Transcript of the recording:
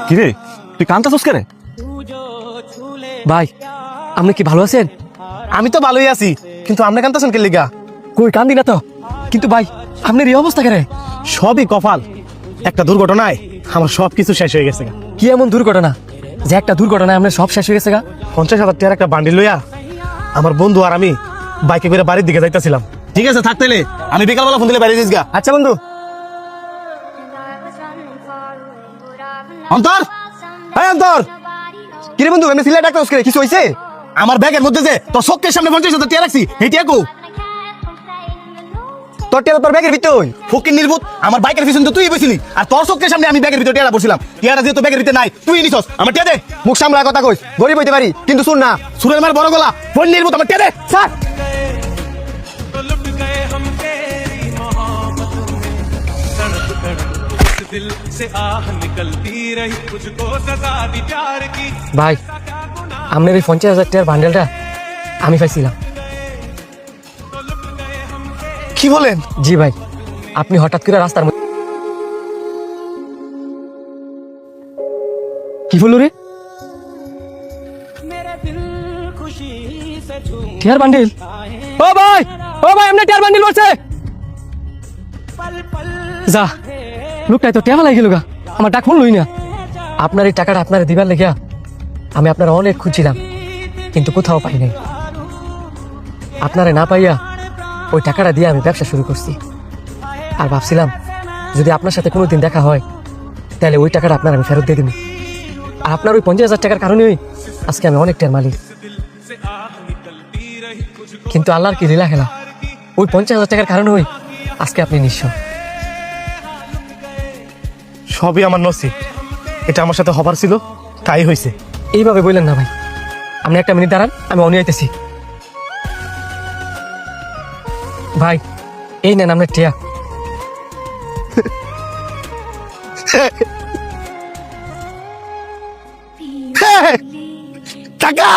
কিরে তুই কান্তাছস কেরে? ভাই আপনি কি ভালো আছেন? আমি তো ভালোই আছি, কিন্তু আপনি কান্তাছেন কে লিগা? কই কান্দি না তো, কিন্তু ভাই আপনার এই অবস্থা কেন? সবই কপাল। একটা দুর্ঘটনায় আমার সবকিছু শেষ হয়ে গেছে। কি এমন দুর্ঘটনা যে একটা দুর্ঘটনায় আপনার সব শেষ হয়ে গেছে গা? 50,000 টাকার একটা বান্ডিল লইয়া আমার বন্ধু আর আমি বাইকে করে বাড়ির দিকে যাইতাছিলাম। ঠিক আছে থাকতে আমি বিকালবেলা ফোন দিলে বাইরে যাইস গা। আচ্ছা বন্ধু। অন্তর, এই অন্তর, কিরে বন্ধু আমি সিলেট ডাক্তার ওসকে কিছু হইছে? আমার ব্যাগের মধ্যে যে তোর চোখের সামনে 50,000 টাকা রাখছি, এই টাকা তোর টেলা তোর ব্যাগের ভিতর? ফকির নির্বুত, আমার বাইকের পিছনে তো তুই বসিলি, আর তোর চোখের সামনে আমি ব্যাগের ভিতরে টেরা বসছিলাম। টেরা যেহেতু ব্যাগের ভিতরে নাই, তুই নিছস, আমার টেয়া দে। মুখ সামলা কথা কইস, গরিব হইতে পারি কিন্তু শুন না। সুরের মার বড় গলা, ফোন নির্বুত, আমার টেয়া দে। স্যার ভাই আপনার এই 50,000 টাকার বান্ডেলটা আমি পাইছিলাম। কি বলেন? জি ভাই, আপনি হঠাৎ করে রাস্তার মধ্যে কি বললো রে? টিয়ার বান্ডিল? ও ভাই, ও ভাই আপনার টিয়ার বান্ডিল বলছে। যা লোকটাই তো টেয়া লাগি গা, আমার ডাক ফোন লই না। আপনার এই টাকাটা আপনার দিবার লেগিয়া আমি আপনার অনেক খুঁজছিলাম, কিন্তু কোথাও পাই নাই। আপনারে না পাইয়া ওই টাকাটা দিয়ে আমি ব্যবসা শুরু করছি, আর ভাবছিলাম যদি আপনার সাথে কোনোদিন দেখা হয় তাহলে ওই টাকাটা আপনার আমি ফেরত দিয়ে দিব। আর আপনার ওই 50,000 টাকার কারণেই আজকে আমি অনেকটার মালিক। কিন্তু আল্লাহর কি লীলা খেলা, ওই 50,000 টাকার কারণেই আজকে আপনি নিঃস্ব। সবই আমার নসিব, এটা আমার সাথে হবার ছিল, তাই হয়েছে। এইভাবে বললেন না ভাই, আপনি একটা মিনিট দাঁড়ান, আমি অনি আইতেছি। ভাই এই নেন আপনার টিয়া। টাকা